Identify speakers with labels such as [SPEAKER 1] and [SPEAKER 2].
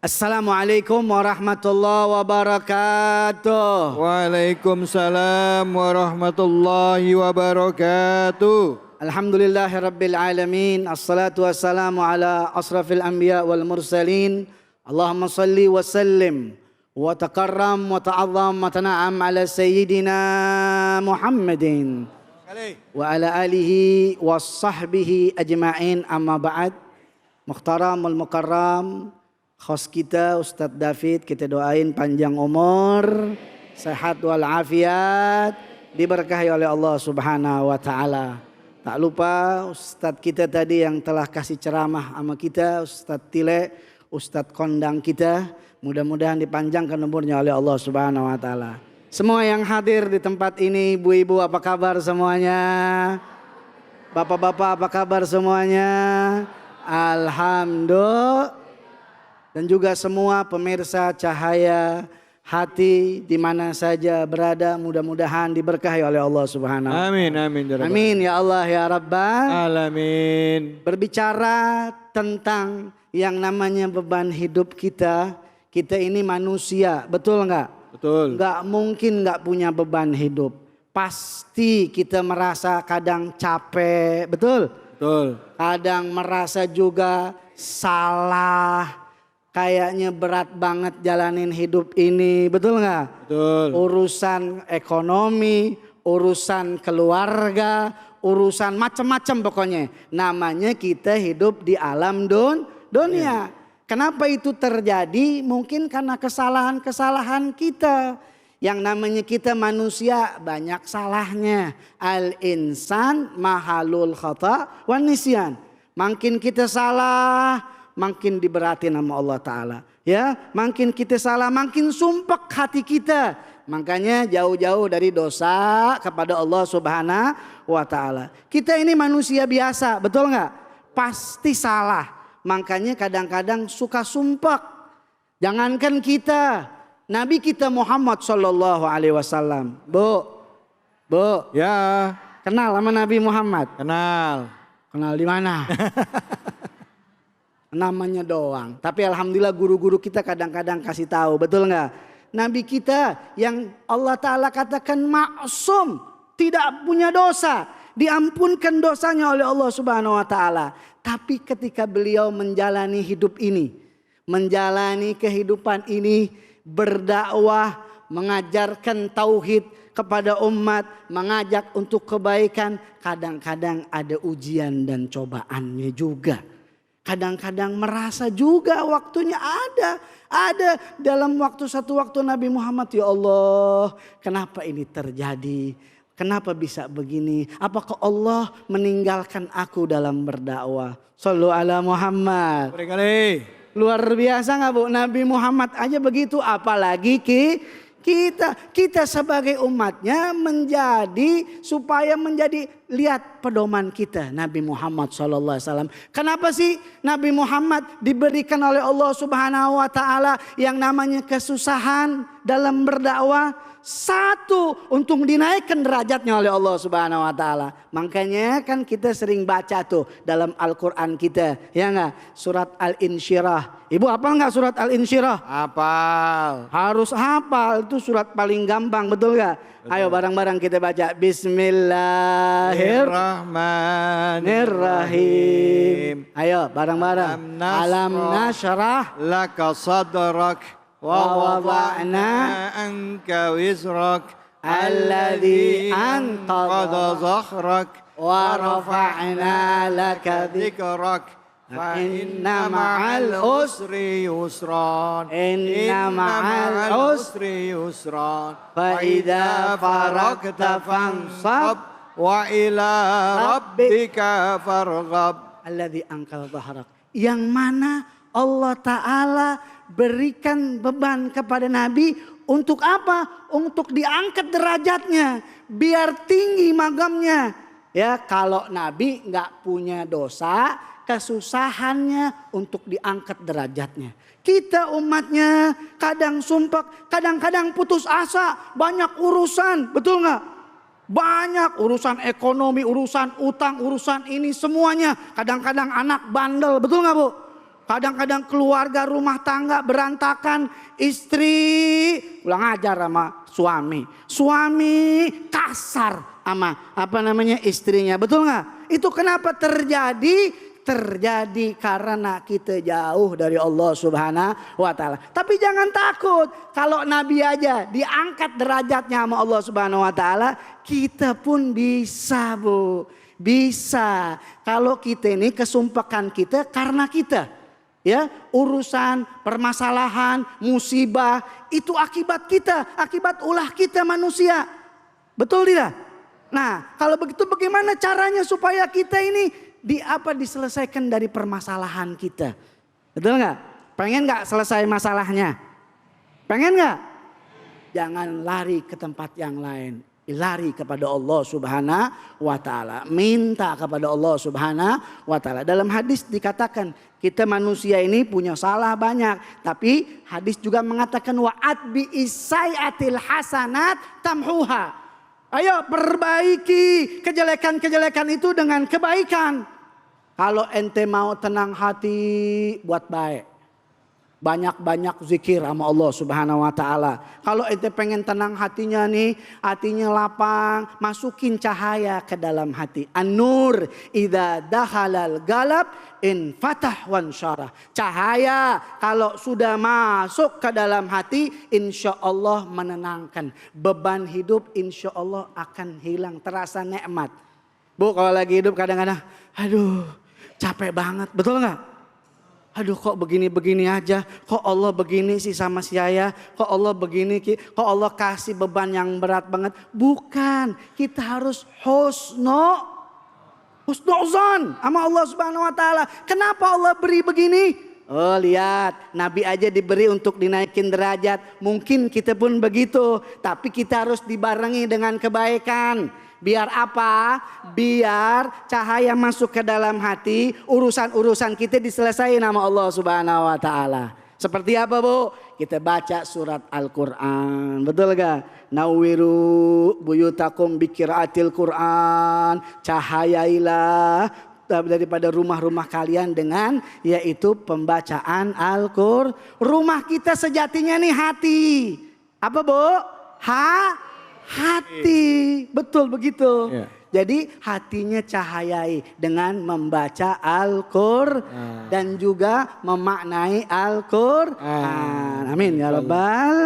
[SPEAKER 1] Assalamualaikum warahmatullahi wabarakatuh.
[SPEAKER 2] Waalaikumsalam warahmatullahi wabarakatuh.
[SPEAKER 1] Alhamdulillahirabbil alamin. Assalatu wassalamu ala asrafil anbiya wal mursalin. Allahumma salli wa sallim wa takarram wa ta'azzam wa tana'am ala sayyidina Muhammadin wa ala alihi wa sahbihi ajma'in, amma ba'd. Muhtaram wal mukarram, host kita Ustadz David, kita doain panjang umur, sehat walafiat, diberkahi oleh Allah Subhanahu wa taala. Tak lupa Ustadz kita tadi yang telah kasih ceramah sama kita, Ustadz Tile, Ustadz kondang kita, mudah-mudahan dipanjangkan umurnya oleh Allah Subhanahu wa taala. Semua yang hadir di tempat ini, ibu-ibu apa kabar semuanya? Bapak-bapak apa kabar semuanya? Alhamdulillah. Dan juga semua pemirsa Cahaya Hati di mana saja berada, mudah-mudahan diberkahi oleh Allah Subhanahu wa taala.
[SPEAKER 2] Amin, amin.
[SPEAKER 1] Amin ya Allah ya Rabbal
[SPEAKER 2] Alamin.
[SPEAKER 1] Berbicara tentang yang namanya beban hidup kita, kita ini manusia, betul nggak?
[SPEAKER 2] Betul.
[SPEAKER 1] Nggak mungkin nggak punya beban hidup. Pasti kita merasa kadang capek, betul?
[SPEAKER 2] Betul.
[SPEAKER 1] Kadang merasa juga salah. Kayaknya berat banget jalanin hidup ini, betul nggak?
[SPEAKER 2] Betul.
[SPEAKER 1] Urusan ekonomi, urusan keluarga, urusan macam-macam pokoknya. Namanya kita hidup di alam dunia. Kenapa itu terjadi? Mungkin karena kesalahan-kesalahan kita. Yang namanya kita manusia banyak salahnya. Al-insan mahalul khata wan nisyan. Makin kita salah, makin diberatin sama Allah Ta'ala. Ya, makin kita salah, makin sumpek hati kita. Makanya jauh-jauh dari dosa kepada Allah Subhanahu wa Ta'ala. Kita ini manusia biasa, betul nggak? Pasti salah. Makanya kadang-kadang suka sumpek. Jangankan kita, Nabi kita Muhammad Sallallahu Alaihi Wasallam. Bu.
[SPEAKER 2] Ya.
[SPEAKER 1] Kenal sama Nabi Muhammad?
[SPEAKER 2] Kenal.
[SPEAKER 1] Kenal di mana? Namanya doang. Tapi alhamdulillah guru-guru kita kadang-kadang kasih tahu, betul nggak? Nabi kita yang Allah Ta'ala katakan maksum, tidak punya dosa, diampunkan dosanya oleh Allah Subhanahu wa Ta'ala. Tapi ketika beliau menjalani hidup ini, menjalani kehidupan ini, berdakwah, mengajarkan tauhid kepada umat, mengajak untuk kebaikan, kadang-kadang ada ujian dan cobaannya juga. Kadang-kadang merasa juga waktunya ada dalam satu waktu Nabi Muhammad, ya Allah, kenapa ini terjadi? Kenapa bisa begini? Apakah Allah meninggalkan aku dalam berdakwah? Shallu ala Muhammad. Luar biasa nggak Bu? Nabi Muhammad aja begitu, apalagi kita sebagai umatnya supaya menjadi lihat pedoman kita Nabi Muhammad SAW. Kenapa sih Nabi Muhammad diberikan oleh Allah Subhanahu wa Ta'ala yang namanya kesusahan dalam berdakwah? Satu, untuk dinaikkan derajatnya oleh Allah Subhanahu wa Ta'ala. Makanya kan kita sering baca tuh dalam Al-Quran kita, ya nggak? Surat Al-Insyirah. Ibu hafal nggak surat Al-Insyirah?
[SPEAKER 2] Hafal.
[SPEAKER 1] Harus hafal, itu surat paling gampang, betul nggak? Ayo bareng-bareng kita baca. Bismillahirrahmanirrahim. Ayo bareng-bareng. Alam nashrah
[SPEAKER 2] laka sadrak wa wada'na anka wizrak
[SPEAKER 1] alladhi
[SPEAKER 2] anqadha dhahrak
[SPEAKER 1] wa rafa'na laka
[SPEAKER 2] dhikrak fa inna ma'al usri yusran fa idza faragta fansab wa ila rabbika farghab.
[SPEAKER 1] Alladzi anqadha dhahrak, yang mana Allah Ta'ala berikan beban kepada Nabi untuk apa? Untuk diangkat derajatnya, biar tinggi magamnya. Ya, kalau Nabi nggak punya dosa, kesusahannya untuk diangkat derajatnya. Kita umatnya kadang sumpek, kadang-kadang putus asa, banyak urusan, betul nggak? Banyak urusan ekonomi, urusan utang, urusan ini semuanya. Kadang-kadang anak bandel, betul nggak Bu? Kadang-kadang keluarga rumah tangga berantakan, istri ulang ajar sama suami. Suami kasar sama istrinya, betul nggak? Itu kenapa terjadi? Terjadi karena kita jauh dari Allah Subhanahu wa taala. Tapi jangan takut, kalau Nabi aja diangkat derajatnya sama Allah Subhanahu wa taala, kita pun bisa, Bu. Bisa. Kalau kita ini kesumpahan kita karena kita. Ya, urusan, permasalahan, musibah itu akibat kita, akibat ulah kita manusia. Betul tidak? Nah, kalau begitu bagaimana caranya supaya kita ini diselesaikan dari permasalahan kita? Betul nggak? Pengen nggak selesai masalahnya? Pengen nggak? Jangan lari ke tempat yang lain. Lari kepada Allah Subhanahu wa taala. Minta kepada Allah Subhanahu wa taala. Dalam hadis dikatakan kita manusia ini punya salah banyak. Tapi hadis juga mengatakan wa'at bi isai'atil hasanat tamhuha. Ayo perbaiki kejelekan-kejelekan itu dengan kebaikan. Kalau ente mau tenang hati, buat baik. Banyak-banyak zikir sama Allah Subhanahu wa taala. Kalau ente pengen tenang hatinya nih, hatinya lapang, masukin cahaya ke dalam hati. An-nur idza dakhalal galab in fatah wan syarah. Cahaya kalau sudah masuk ke dalam hati, insya Allah menenangkan. Beban hidup insya Allah akan hilang, terasa nikmat. Bu, kalau lagi hidup kadang-kadang, aduh capek banget, betul nggak? Aduh kok begini-begini aja, kok Allah begini sih sama saya, kok Allah begini, kok Allah kasih beban yang berat banget. Bukan, kita harus husnuzon sama Allah Subhanahu wa taala. Kenapa Allah beri begini? Oh lihat, Nabi aja diberi untuk dinaikin derajat. Mungkin kita pun begitu, tapi kita harus dibarengi dengan kebaikan. Biar apa? Biar cahaya masuk ke dalam hati, urusan-urusan kita diselesaikan sama Allah Subhanahu wa taala. Seperti apa, Bu? Kita baca surat Al-Qur'an. Betul gak? Nawiru buyutakum bikiraatil Qur'an. Cahayailah daripada rumah-rumah kalian dengan yaitu pembacaan Al-Qur'an. Rumah kita sejatinya nih hati. Apa, Bu? Hati, betul begitu. Ya. Jadi hatinya cahayai dengan membaca Al-Qur'an dan juga memaknai Al-Qur'an. Amin ya Rabbal.